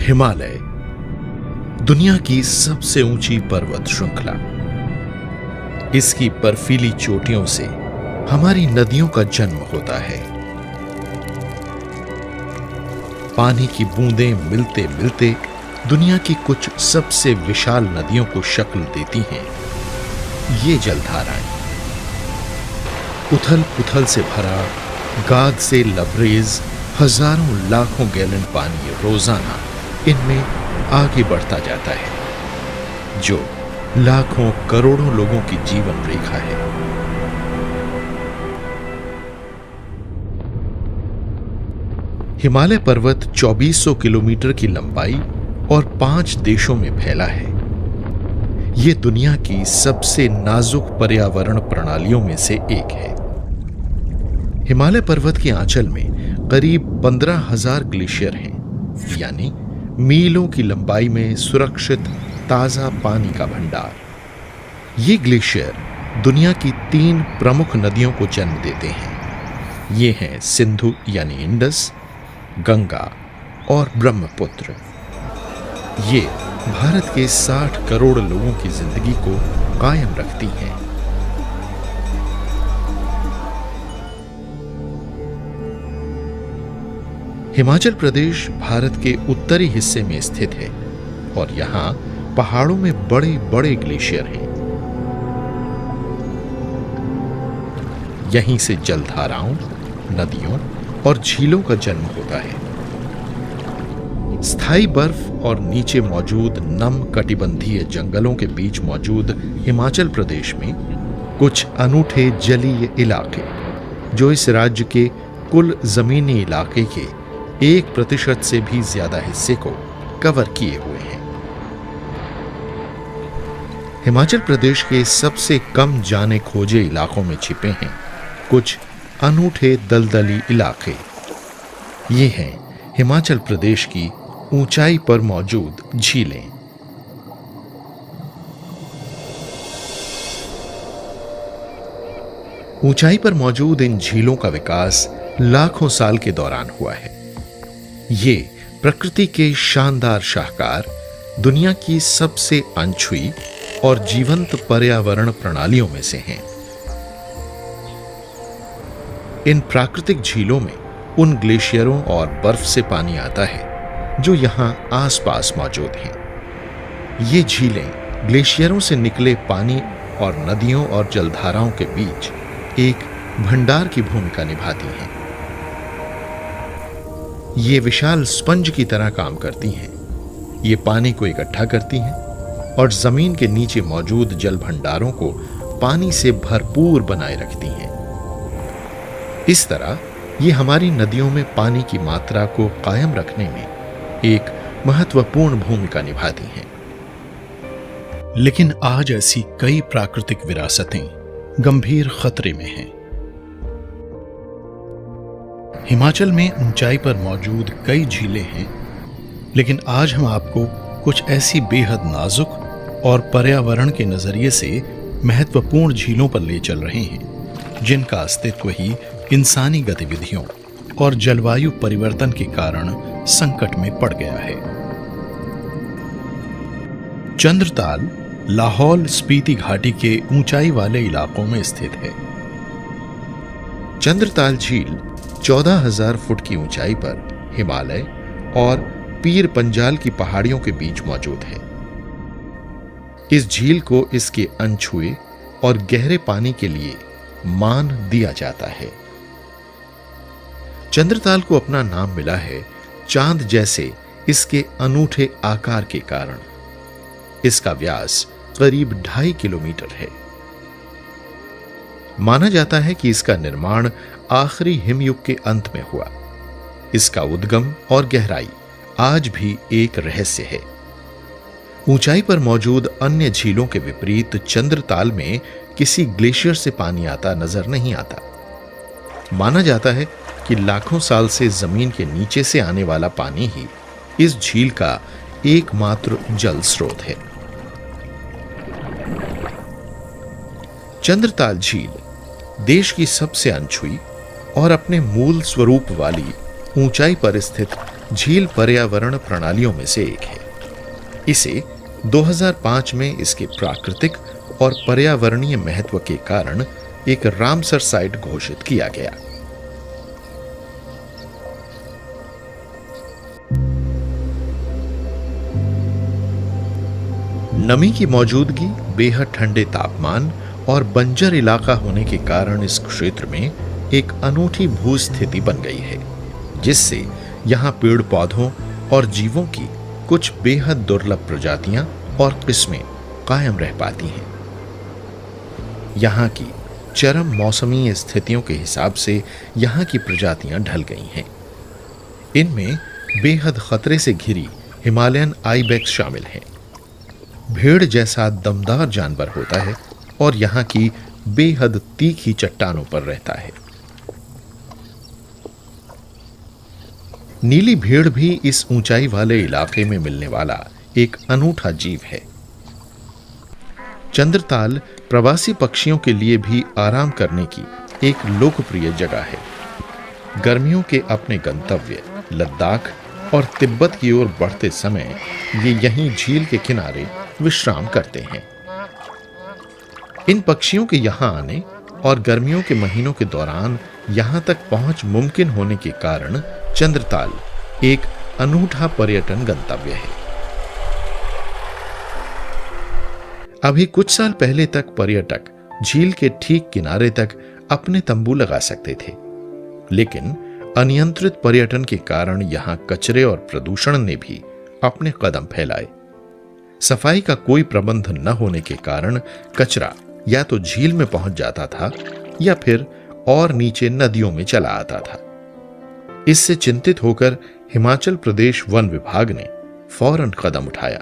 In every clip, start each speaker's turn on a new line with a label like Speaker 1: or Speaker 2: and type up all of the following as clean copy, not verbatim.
Speaker 1: हिमालय दुनिया की सबसे ऊंची पर्वत श्रृंखला। इसकी बर्फीली चोटियों से हमारी नदियों का जन्म होता है। पानी की बूंदें मिलते मिलते दुनिया की कुछ सबसे विशाल नदियों को शक्ल देती हैं। ये जलधाराएं उथल पुथल से भरा, गाद से लबरेज हजारों लाखों गैलन पानी रोजाना इनमें आगे बढ़ता जाता है, जो लाखों करोड़ों लोगों की जीवन रेखा है। हिमालय पर्वत 2400 किलोमीटर की लंबाई और 5 देशों में फैला है। यह दुनिया की सबसे नाजुक पर्यावरण प्रणालियों में से एक है। हिमालय पर्वत के आंचल में करीब 15,000 ग्लेशियर हैं, यानी मीलों की लंबाई में सुरक्षित ताजा पानी का भंडार। ये ग्लेशियर दुनिया की 3 प्रमुख नदियों को जन्म देते हैं। ये हैं सिंधु यानी इंडस, गंगा और ब्रह्मपुत्र। ये भारत के 60 करोड़ लोगों की जिंदगी को कायम रखती हैं। हिमाचल प्रदेश भारत के उत्तरी हिस्से में स्थित है और यहां पहाड़ों में बड़े बड़े ग्लेशियर हैं। यहीं से जलधाराओं, नदियों और झीलों का जन्म होता है। स्थायी बर्फ और नीचे मौजूद नम कटिबंधीय जंगलों के बीच मौजूद हिमाचल प्रदेश में कुछ अनूठे जलीय इलाके, जो इस राज्य के कुल जमीनी इलाके के 1% से भी ज्यादा हिस्से को कवर किए हुए हैं। हिमाचल प्रदेश के सबसे कम जाने खोजे इलाकों में छिपे हैं कुछ अनूठे दलदली इलाके। ये हैं हिमाचल प्रदेश की ऊंचाई पर मौजूद झीलें। ऊंचाई पर मौजूद इन झीलों का विकास लाखों साल के दौरान हुआ है। ये प्रकृति के शानदार शाहकार, दुनिया की सबसे अनछुई और जीवंत पर्यावरण प्रणालियों में से हैं। इन प्राकृतिक झीलों में उन ग्लेशियरों और बर्फ से पानी आता है जो यहां आसपास मौजूद हैं। ये झीलें ग्लेशियरों से निकले पानी और नदियों और जलधाराओं के बीच एक भंडार की भूमिका निभाती हैं। ये विशाल स्पंज की तरह काम करती हैं। ये पानी को इकट्ठा करती हैं और जमीन के नीचे मौजूद जल भंडारों को पानी से भरपूर बनाए रखती हैं। इस तरह ये हमारी नदियों में पानी की मात्रा को कायम रखने में एक महत्वपूर्ण भूमिका निभाती हैं। लेकिन आज ऐसी कई प्राकृतिक विरासतें गंभीर खतरे में हैं। हिमाचल में ऊंचाई पर मौजूद कई झीलें हैं, लेकिन आज हम आपको कुछ ऐसी बेहद नाजुक और पर्यावरण के नजरिए से महत्वपूर्ण झीलों पर ले चल रहे हैं, जिनका अस्तित्व ही इंसानी गतिविधियों और जलवायु परिवर्तन के कारण संकट में पड़ गया है। चंद्रताल लाहौल स्पीति घाटी के ऊंचाई वाले इलाकों में स्थित है। चंद्रताल झील 14,000 फुट की ऊंचाई पर हिमालय और पीर पंजाल की पहाड़ियों के बीच मौजूद है। इस झील को इसके अनछुए और गहरे पानी के लिए मान दिया जाता है। चंद्रताल को अपना नाम मिला है चांद जैसे इसके अनूठे आकार के कारण। इसका व्यास करीब 2.5 किलोमीटर है। माना जाता है कि इसका निर्माण आखिरी हिमयुग के अंत में हुआ। इसका उद्गम और गहराई आज भी एक रहस्य है। ऊंचाई पर मौजूद अन्य झीलों के विपरीत चंद्रताल में किसी ग्लेशियर से पानी आता नजर नहीं आता। माना जाता है कि लाखों साल से जमीन के नीचे से आने वाला पानी ही इस झील का एकमात्र जल स्रोत है। चंद्रताल झील देश की सबसे अनछुई और अपने मूल स्वरूप वाली ऊंचाई पर स्थित झील पर्यावरण प्रणालियों में से एक है। इसे 2005 में इसके प्राकृतिक और पर्यावरणीय महत्व के कारण एक रामसर साइट घोषित किया गया। नमी की मौजूदगी, बेहद ठंडे तापमान और बंजर इलाका होने के कारण इस क्षेत्र में एक अनूठी भूस्थिति बन गई है, जिससे यहां पेड़ पौधों और जीवों की कुछ बेहद दुर्लभ प्रजातियां और किस्में कायम रह पाती हैं। यहां की चरम मौसमी स्थितियों के हिसाब से यहां की प्रजातियां ढल गई हैं। इनमें बेहद खतरे से घिरी हिमालयन आइबेक्स शामिल है। भेड़ जैसा दमदार जानवर होता है और यहां की बेहद तीखी चट्टानों पर रहता है। नीली भेड़ भी इस ऊंचाई वाले इलाके में मिलने वाला एक अनूठा जीव है। चंद्रताल प्रवासी पक्षियों के लिए भी आराम करने की एक लोकप्रिय जगह है। गर्मियों के अपने गंतव्य लद्दाख और तिब्बत की ओर बढ़ते समय ये यहीं झील के किनारे विश्राम करते हैं। इन पक्षियों के यहां आने और गर्मियों के महीनों के दौरान यहां तक पहुंच मुमकिन होने के कारण चंद्रताल एक अनूठा पर्यटन गंतव्य है। अभी कुछ साल पहले तक पर्यटक झील के ठीक किनारे तक अपने तंबू लगा सकते थे, लेकिन अनियंत्रित पर्यटन के कारण यहां कचरे और प्रदूषण ने भी अपने कदम फैलाए। सफाई का कोई प्रबंध न होने के कारण कचरा या तो झील में पहुंच जाता था या फिर और नीचे नदियों में चला आता था। इससे चिंतित होकर हिमाचल प्रदेश वन विभाग ने फौरन कदम उठाया।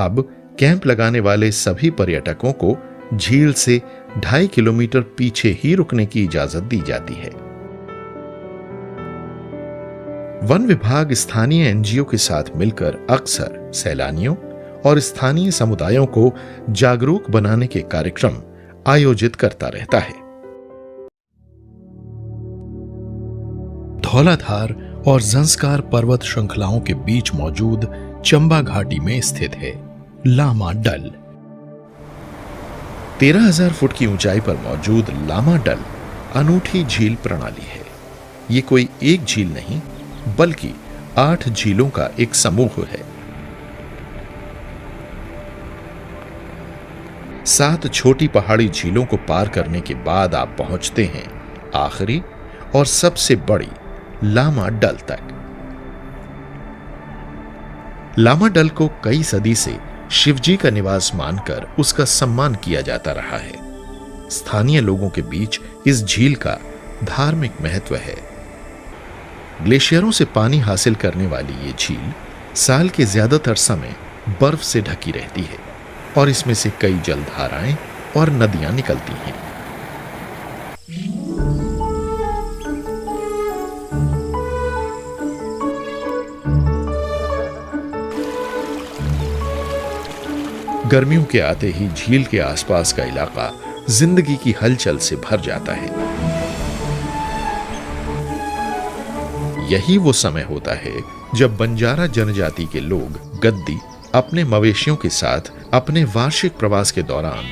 Speaker 1: अब कैंप लगाने वाले सभी पर्यटकों को झील से 2.5 किलोमीटर पीछे ही रुकने की इजाजत दी जाती है। वन विभाग स्थानीय एनजीओ के साथ मिलकर अक्सर सैलानियों और स्थानीय समुदायों को जागरूक बनाने के कार्यक्रम आयोजित करता रहता है। धौलाधार और जंस्कार पर्वत श्रृंखलाओं के बीच मौजूद चंबा घाटी में स्थित है लामा डल। 13,000 फुट की ऊंचाई पर मौजूद लामा डल अनूठी झील प्रणाली है। ये कोई एक झील नहीं बल्कि 8 झीलों का एक समूह है। 7 छोटी पहाड़ी झीलों को पार करने के बाद आप पहुंचते हैं आखिरी और सबसे बड़ी लामा डल तक। लामा डल को कई सदी से शिवजी का निवास मानकर उसका सम्मान किया जाता रहा है। स्थानीय लोगों के बीच इस झील का धार्मिक महत्व है। ग्लेशियरों से पानी हासिल करने वाली ये झील साल के ज्यादातर समय बर्फ से ढकी रहती है और इसमें से कई जलधाराएं और नदियां निकलती हैं। गर्मियों के आते ही झील के आसपास का इलाका जिंदगी की हलचल से भर जाता है। यही वो समय होता है जब बंजारा जनजाति के लोग गद्दी अपने मवेशियों के साथ अपने वार्षिक प्रवास के दौरान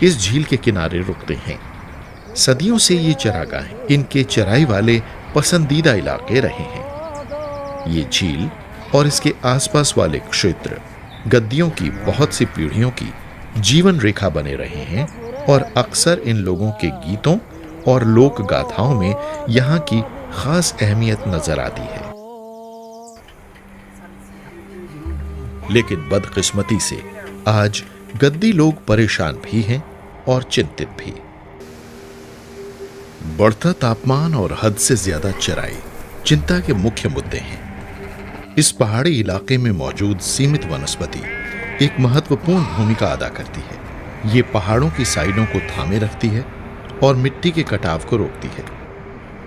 Speaker 1: इस झील के किनारे रुकते हैं। सदियों से ये चरागाहें इनके चराई वाले पसंदीदा इलाके रहे हैं। ये झील और इसके आसपास वाले क्षेत्र गद्दियों की बहुत सी पीढ़ियों की जीवन रेखा बने रहे हैं और अक्सर इन लोगों के गीतों और लोक गाथाओं में यहाँ की खास अहमियत नजर आती है। लेकिन बदकिस्मती से आज गद्दी लोग परेशान भी हैं और चिंतित भी। बढ़ता तापमान और हद से ज्यादा चराई चिंता के मुख्य मुद्दे हैं। इस पहाड़ी इलाके में मौजूद सीमित वनस्पति एक महत्वपूर्ण भूमिका अदा करती है। ये पहाड़ों की साइडों को थामे रखती है और मिट्टी के कटाव को रोकती है।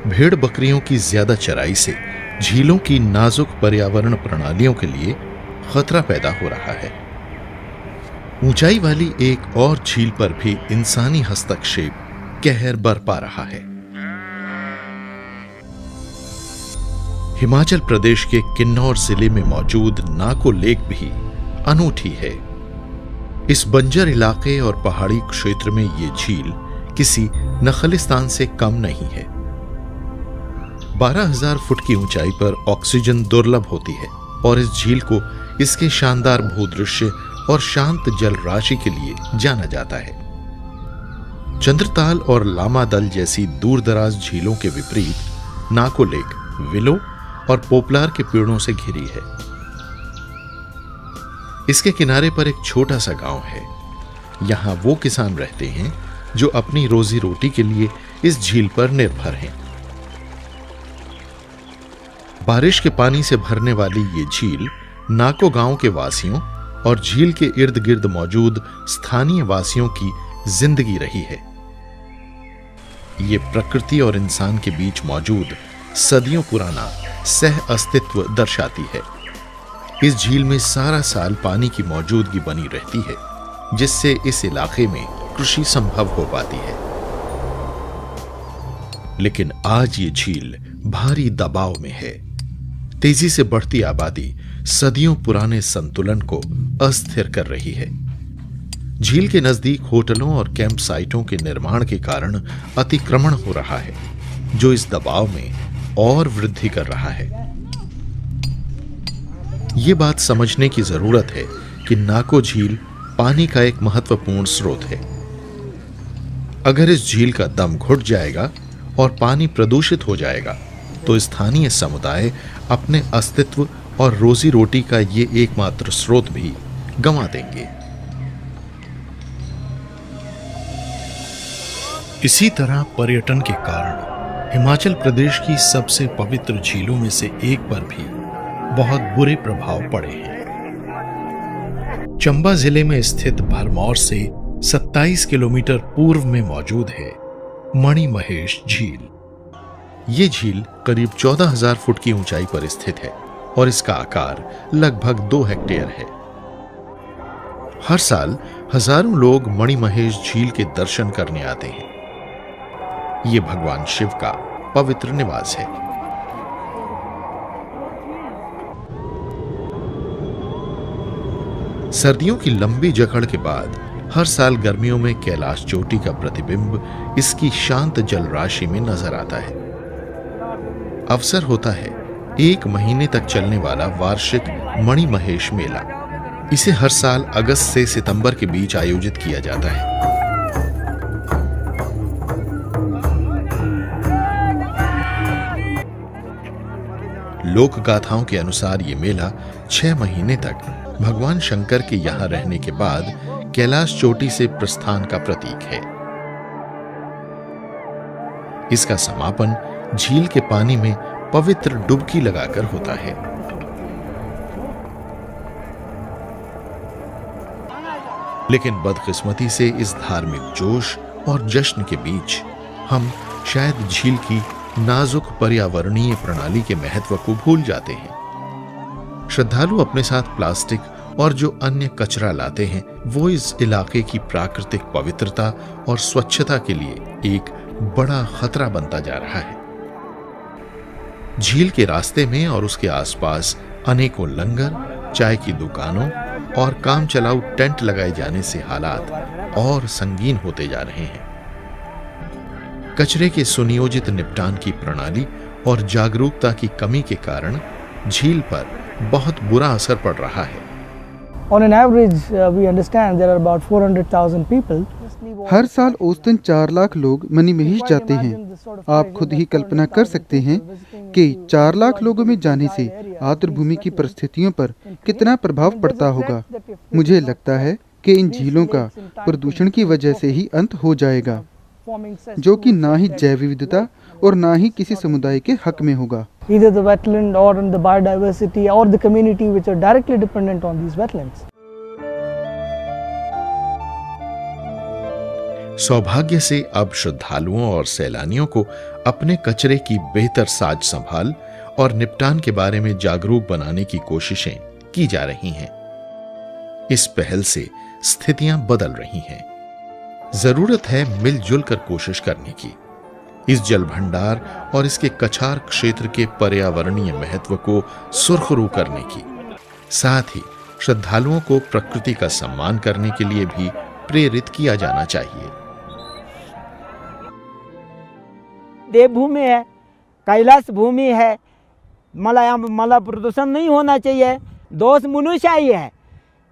Speaker 1: भेड़ बकरियों की ज्यादा चराई से झीलों की नाजुक पर्यावरण प्रणालियों के लिए खतरा पैदा हो रहा है। ऊंचाई वाली एक और झील पर भी इंसानी हस्तक्षेप कहर बरपा रहा है। हिमाचल प्रदेश के किन्नौर जिले में मौजूद नाको लेक भी अनूठी है। इस बंजर इलाके और पहाड़ी क्षेत्र में ये झील किसी नखलिस्तान से कम नहीं है। 12,000 फुट की ऊंचाई पर ऑक्सीजन दुर्लभ होती है और इस झील को इसके शानदार भूदृश्य और शांत जल राशि के लिए जाना जाता है। चंद्रताल और लामा दल जैसी दूरदराज झीलों के विपरीत नाको लेक विलो और पोपलार के पेड़ों से घिरी है। इसके किनारे पर एक छोटा सा गांव है। यहां वो किसान रहते हैं जो अपनी रोजी रोटी के लिए इस झील पर निर्भर हैं। बारिश के पानी से भरने वाली ये झील नाको गांव के वासियों और झील के इर्द गिर्द मौजूद स्थानीय वासियों की जिंदगी रही है। ये प्रकृति और इंसान के बीच मौजूद सदियों पुराना सह अस्तित्व दर्शाती है। इस झील में सारा साल पानी की मौजूदगी बनी रहती है, जिससे इस इलाके में कृषि संभव हो पाती है। लेकिन आज ये झील भारी दबाव में है। तेजी से बढ़ती आबादी सदियों पुराने संतुलन को अस्थिर कर रही है। झील के नजदीक होटलों और कैंप साइटों के निर्माण के कारण अतिक्रमण हो रहा है, जो इस दबाव में और वृद्धि कर रहा है। यह बात समझने की जरूरत है कि नाको झील पानी का एक महत्वपूर्ण स्रोत है। अगर इस झील का दम घुट जाएगा और पानी प्रदूषित हो जाएगा, तो स्थानीय समुदाय अपने अस्तित्व और रोजी रोटी का ये एकमात्र स्रोत भी गंवा देंगे। इसी तरह पर्यटन के कारण हिमाचल प्रदेश की सबसे पवित्र झीलों में से एक पर भी बहुत बुरे प्रभाव पड़े हैं। चंबा जिले में स्थित भरमौर से 27 किलोमीटर पूर्व में मौजूद है मणिमहेश झील। ये झील करीब 14,000 फुट की ऊंचाई पर स्थित है और इसका आकार लगभग 2 हेक्टेयर है। हर साल हजारों लोग मणिमहेश झील के दर्शन करने आते हैं। ये भगवान शिव का पवित्र निवास है। सर्दियों की लंबी जकड़ के बाद हर साल गर्मियों में कैलाश चोटी का प्रतिबिंब इसकी शांत जल राशि में नजर आता है। अवसर होता है 1 महीने तक चलने वाला वार्षिक मणिमहेश मेला। इसे हर साल अगस्त से सितंबर के बीच आयोजित किया जाता है। लोक गाथाओं के अनुसार ये मेला 6 महीने तक भगवान शंकर के यहां रहने के बाद कैलाश चोटी से प्रस्थान का प्रतीक है। इसका समापन झील के पानी में पवित्र डुबकी लगाकर होता है। लेकिन बदकिस्मती से इस धार्मिक जोश और जश्न के बीच हम शायद झील की नाजुक पर्यावरणीय प्रणाली के महत्व को भूल जाते हैं। श्रद्धालु अपने साथ प्लास्टिक और जो अन्य कचरा लाते हैं, वो इस इलाके की प्राकृतिक पवित्रता और स्वच्छता के लिए एक बड़ा खतरा बनता जा रहा है। झील के रास्ते में और उसके आसपास अनेकों लंगर, चाय की दुकानों और काम चलाऊ टेंट लगाए जाने से हालात और संगीन होते जा रहे हैं। कचरे के सुनियोजित निपटान की प्रणाली और जागरूकता की कमी के कारण झील पर बहुत बुरा असर पड़ रहा है।
Speaker 2: On an average, we understand there are about 400,000 people.
Speaker 3: हर साल औसतन 4 लाख लोग मणिमहेश जाते हैं। आप खुद ही कल्पना कर सकते हैं कि 4 लाख लोगों में जाने से आर्द्रभूमि की परिस्थितियों पर कितना प्रभाव पड़ता होगा। मुझे लगता है कि इन झीलों का प्रदूषण की वजह से ही अंत हो जाएगा, जो कि ना ही जैव विविधता और ना ही किसी समुदाय के हक में होगा।
Speaker 2: Either the wetland or the biodiversity or the community which are directly dependent on these wetlands.
Speaker 1: सौभाग्य से अब श्रद्धालुओं और सैलानियों को अपने कचरे की बेहतर साज संभाल और निपटान के बारे में जागरूक बनाने की कोशिशें की जा रही हैं। इस पहल से स्थितियां बदल रही हैं। जरूरत है मिलजुल कर कोशिश करने की। इस जल भंडार और इसके कछार क्षेत्र के पर्यावरणीय महत्व को सुरखरू करने की, साथ ही श्रद्धालुओं को प्रकृति का सम्मान करने के लिए भी प्रेरित किया जाना चाहिए।
Speaker 4: देवभूमि है, कैलाश भूमि है, मतलब प्रदूषण नहीं होना चाहिए। दोष मनुष्य ही है,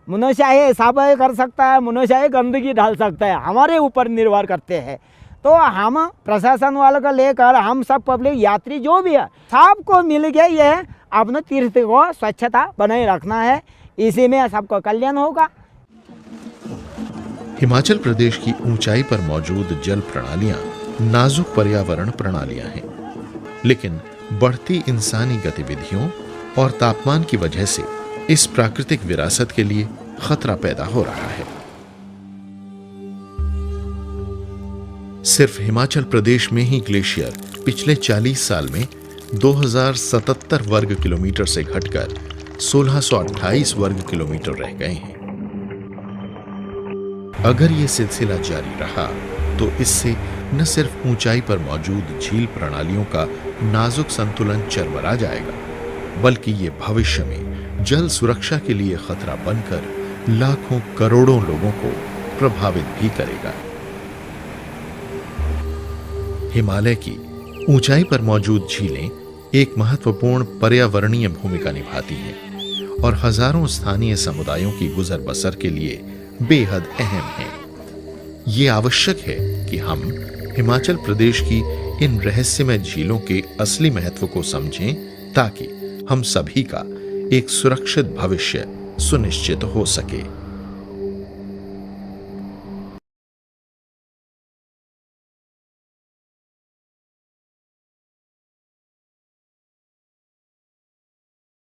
Speaker 4: मनुष्य ही सफाई कर सकता है, मनुष्य ही गंदगी डाल सकता है, हमारे ऊपर निर्भर करते हैं। तो हम प्रशासन वालों को लेकर हम सब पब्लिक यात्री जो भी है सबको मिल के ये अपने तीर्थ को स्वच्छता बनाए रखना है, इसी में सबको कल्याण होगा।
Speaker 1: हिमाचल प्रदेश की ऊंचाई पर मौजूद जल प्रणालियां नाजुक पर्यावरण प्रणालियां हैं, लेकिन बढ़ती इंसानी गतिविधियों और तापमान की वजह से इस प्राकृतिक विरासत के लिए खतरा पैदा हो रहा है। सिर्फ हिमाचल प्रदेश में ही ग्लेशियर पिछले 40 साल में 2077 वर्ग किलोमीटर से घटकर 1628 वर्ग किलोमीटर रह गए हैं। अगर ये सिलसिला जारी रहा तो इससे न सिर्फ ऊंचाई पर मौजूद झील प्रणालियों का नाजुक संतुलन चरमरा जाएगा, बल्कि ये भविष्य में जल सुरक्षा के लिए खतरा बनकर लाखों करोड़ों लोगों को प्रभावित भी करेगा। हिमालय की ऊंचाई पर मौजूद झीलें एक महत्वपूर्ण पर्यावरणीय भूमिका निभाती हैं और हजारों स्थानीय समुदायों की गुजर बसर के लिए बेहद अहम हैं। ये आवश्यक है कि हम हिमाचल प्रदेश की इन रहस्यमय झीलों के असली महत्व को समझें, ताकि हम सभी का एक सुरक्षित भविष्य सुनिश्चित हो सके।